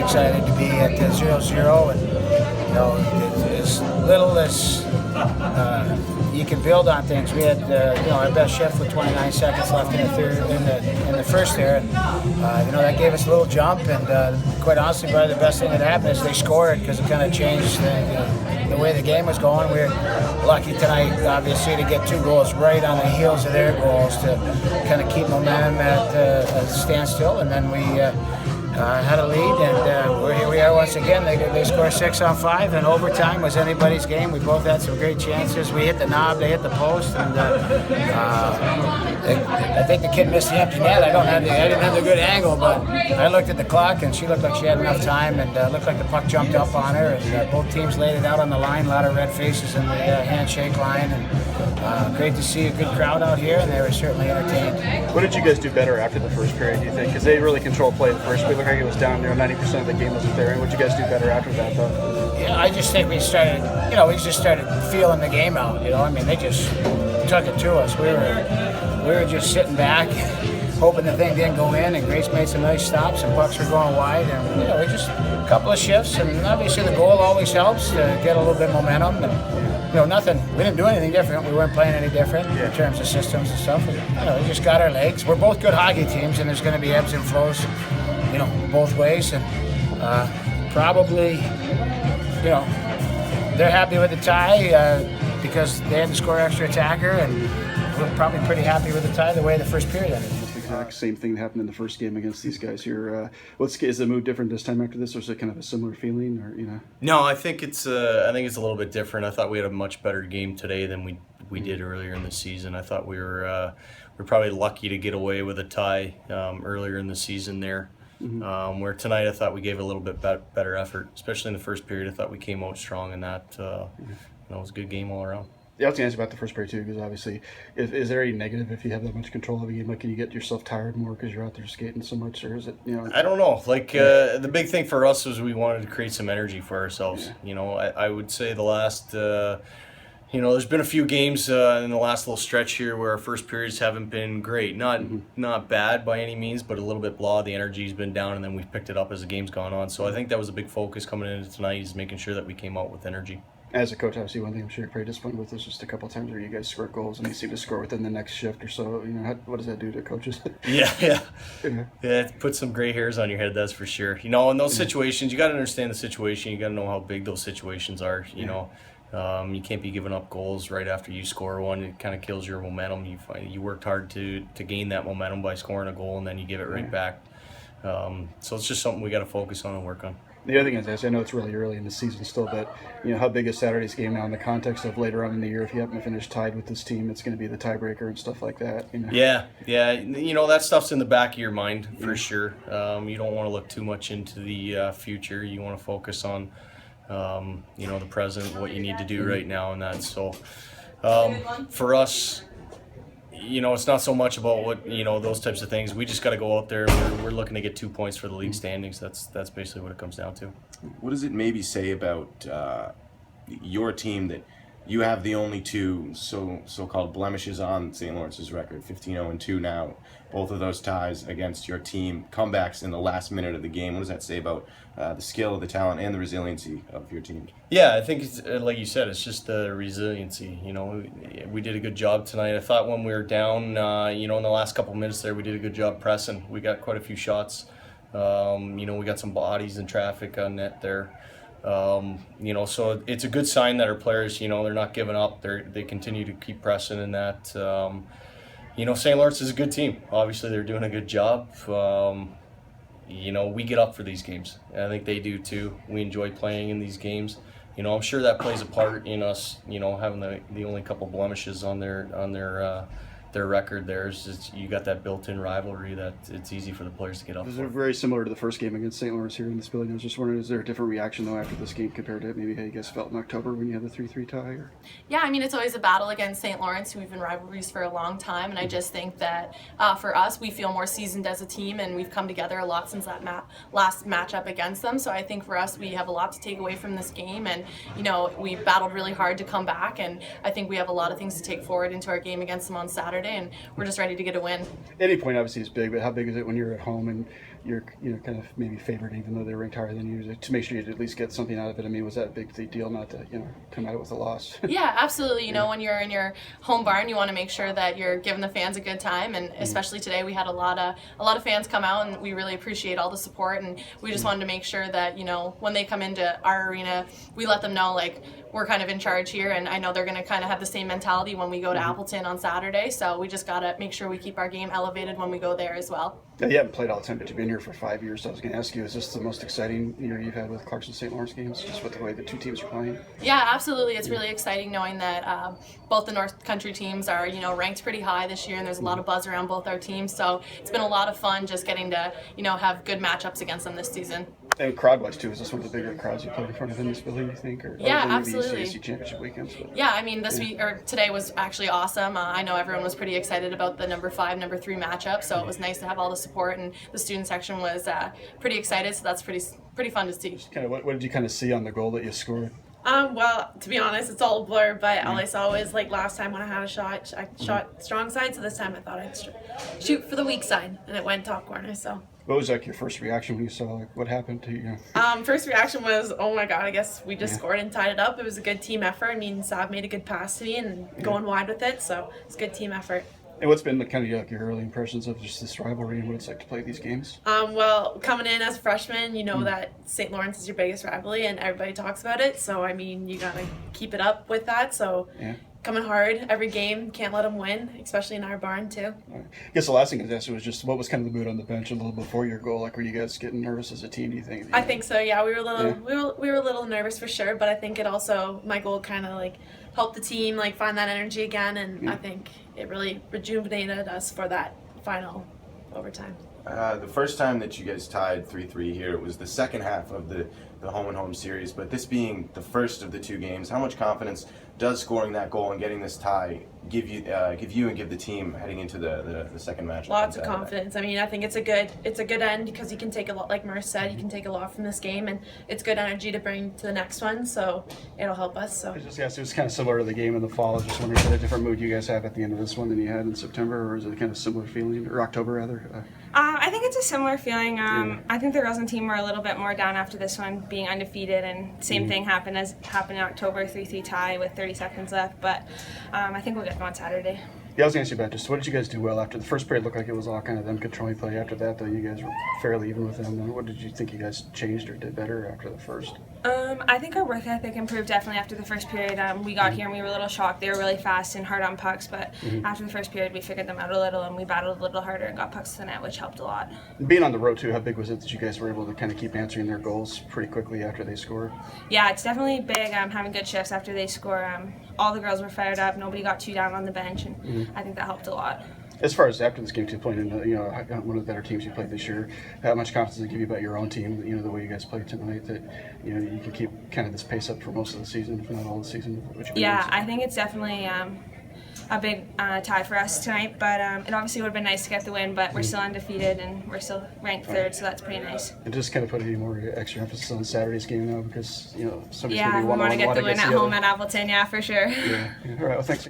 excited to be at 0-0, and as little as you can build on things. We had our best shift with 29 seconds left in the first there. That gave us a little jump, and quite honestly, probably the best thing that happened is they scored, because it kind of changed the way the game was going. We were lucky tonight, obviously, to get 2 goals right on the heels of their goals to kind of keep momentum at a standstill, and then we had a lead, and here we are once again. They score 6 on 5, and overtime was anybody's game. We both had some great chances. We hit the knob, they hit the post, and I think the kid missed the empty net. I didn't have the good angle, but I looked at the clock, and she looked like she had enough time, and looked like the puck jumped up on her, and both teams laid it out on the line. A lot of red faces in the handshake line, and great to see a good crowd out here, and they were certainly entertained. What did you guys do better after the first period, do you think? Because they really controlled play the first period. It looked like it was down there. 90% of the game wasn't there. And what did you guys do better after that, though? Yeah, I just think we just started feeling the game out. They just took it to us. We were just sitting back, hoping the thing didn't go in, and Grace made some nice stops, and pucks were going wide, and we just a couple of shifts, and obviously the goal always helps to get a little bit of momentum. And nothing. We didn't do anything different. We weren't playing any different in terms of systems and stuff. We just got our legs. We're both good hockey teams, and there's going to be ebbs and flows, both ways, and probably, they're happy with the tie because they had to score extra attacker, and we're probably pretty happy with the tie the way the first period ended. The exact same thing happened in the first game against these guys here. Is the mood different this time after this, or is it kind of a similar feeling, or No, I think it's a little bit different. I thought we had a much better game today than we did earlier in the season. I thought we were probably lucky to get away with a tie earlier in the season there. Mm-hmm. Where tonight I thought we gave a little bit better effort, especially in the first period. I thought we came out strong in that. It was a good game all around. Yeah, I was going to ask about the first period too, because obviously, is there any negative if you have that much control of a game? Like, can you get yourself tired more because you're out there skating so much, or is it, I don't know. The big thing for us was we wanted to create some energy for ourselves. Yeah. I would say the last, there's been a few games in the last little stretch here where our first periods haven't been great. Not bad by any means, but a little bit blah. The energy's been down, and then we've picked it up as the game's gone on. So I think that was a big focus coming into tonight, is making sure that we came out with energy. As a coach, obviously, one thing I'm sure you're pretty disappointed with is just a couple of times where you guys score goals and you seem to score within the next shift or so. What does that do to coaches? Yeah, it puts some gray hairs on your head, that's for sure. In those situations, you got to understand the situation. You got to know how big those situations are. You can't be giving up goals right after you score one. It kind of kills your momentum. You worked hard to gain that momentum by scoring a goal, and then you give it right back. So it's just something we got to focus on and work on. The other thing is, I know it's really early in the season still, but how big is Saturday's game now in the context of later on in the year? If you happen to finish tied with this team, it's going to be the tiebreaker and stuff like that. Yeah. That stuff's in the back of your mind for sure. You don't want to look too much into the future. You want to focus on, the present, what you need to do right now, and that. So, for us, it's not so much about what, those types of things. We just got to go out there. We're looking to get 2 points for the league standings. That's basically what it comes down to. What does it maybe say about your team that you have the only 2 so-called blemishes on St. Lawrence's record, 15-0-2 now, both of those ties against your team, comebacks in the last minute of the game? What does that say about the skill, the talent, and the resiliency of your team? Yeah, I think it's, like you said, it's just the resiliency. We did a good job tonight. I thought when we were down, in the last couple of minutes there, we did a good job pressing. We got quite a few shots. We got some bodies in traffic on net there. So it's a good sign that our players, they're not giving up. They continue to keep pressing, and that, St. Lawrence is a good team. Obviously, they're doing a good job. We get up for these games. I think they do too. We enjoy playing in these games. I'm sure that plays a part in us, having the only couple blemishes on their record there. Is you got that built-in rivalry that it's easy for the players to get up. Those are very similar to the first game against St. Lawrence here in this building. I was just wondering, is there a different reaction though after this game compared to maybe how you guys felt in October when you had the 3-3 tie? Or? Yeah, it's always a battle against St. Lawrence, who we've been rivalries for a long time, and I just think that for us, we feel more seasoned as a team, and we've come together a lot since that last matchup against them. So I think for us, we have a lot to take away from this game, and we battled really hard to come back, and I think we have a lot of things to take forward into our game against them on Saturday, and we're just ready to get a win. Any point obviously is big, but how big is it when you're at home and you're kind of maybe favored, even though they're ranked higher than you, to make sure you at least get something out of it. I mean, was that a big deal not to come out with a loss? Yeah, absolutely. You know, when you're in your home barn, you want to make sure that you're giving the fans a good time, and especially today, we had a lot of fans come out, and we really appreciate all the support. And we just wanted to make sure that when they come into our arena, we let them know like we're kind of in charge here, and I know they're going to kind of have the same mentality when we go to Appleton on Saturday. So we just got to make sure we keep our game elevated when we go there as well. Yeah, you haven't played all the time, but you've been here for 5 years. So I was going to ask you, is this the most exciting year you've had with Clarkson St. Lawrence games, just with the way the two teams are playing? Yeah, absolutely. It's really exciting knowing that both the North Country teams are, ranked pretty high this year, and there's a lot of buzz around both our teams. So it's been a lot of fun just getting to, have good matchups against them this season. And crowd-wise too, is this one of the bigger crowds you played in front of in this building, you think? Or Yeah, maybe absolutely. ECAC championship weekends. But. Yeah, I mean, today was actually awesome. I know everyone was pretty excited about the number 5, number 3 matchup, so it was nice to have all the support, and the student section was pretty excited. So that's pretty fun to see. Kind of, what did you kind of see on the goal that you scored? Well, to be honest, it's all a blur, but all I saw was like last time when I had a shot, I shot strong side, so this time I thought I'd shoot for the weak side, and it went top corner, so. What was like your first reaction when you saw what happened to you? First reaction was, oh my god, I guess we just scored and tied it up. It was a good team effort. I mean, Sav made a good pass to me and going wide with it, so it's a good team effort. And what's been kind of your early impressions of just this rivalry and what it's like to play these games? Well, coming in as a freshman, you know that St. Lawrence is your biggest rivalry and everybody talks about it. So, I mean, you got to keep it up with that. So, coming hard every game, can't let them win, especially in our barn, too. I guess the last thing I asked was just what was kind of the mood on the bench a little before your goal? Like, were you guys getting nervous as a team, do you think? I think so, yeah. We were a little nervous for sure, but I think it also, my goal kind of like helped the team like find that energy again, and I think it really rejuvenated us for that final overtime. The first time that you guys tied 3-3 here, it was the second half of the home and home series, but this being the first of the 2 games, how much confidence does scoring that goal and getting this tie give you and give the team heading into the second match? Lots of confidence. I mean, I think it's a good end because you can take a lot, like Murph said, you can take a lot from this game, and it's good energy to bring to the next one, so it'll help us. So I just guess it was kind of similar to the game in the fall. I was just wondering, is it a different mood you guys have at the end of this one than you had in September, or is it a kind of similar feeling, or October rather? I think it's a similar feeling. I think the girls on the team were a little bit more down after this one, being undefeated, and same thing happened in October, 3-3 tie with 30 seconds left. But I think we'll get them on Saturday. Yeah, I was going to ask you about just what did you guys do well after the first period? Looked like it was all kind of them controlling play. After that, though, you guys were fairly even with them. What did you think you guys changed or did better after the first? I think our work ethic improved definitely after the first period. We got here and we were a little shocked. They were really fast and hard on pucks, but after the first period, we figured them out a little and we battled a little harder and got pucks to the net, which helped a lot. Being on the road too, how big was it that you guys were able to kind of keep answering their goals pretty quickly after they scored? Yeah, it's definitely big having good shifts after they score. All the girls were fired up. Nobody got too down on the bench, and I think that helped a lot. As far as after this game too, playing in one of the better teams you played this year, how much confidence does it give you about your own team? The way you guys played tonight, that you can keep kind of this pace up for most of the season, if not all the season. Yeah, I think it's definitely a big tie for us tonight. But it obviously would have been nice to get the win. But we're still undefeated and we're still ranked third, so that's pretty nice. And just kind of put any more extra emphasis on Saturday's game now because somebody's yeah, going to be we want to get the win at home at at Appleton. Yeah, for sure. Yeah. All right. Well, thanks.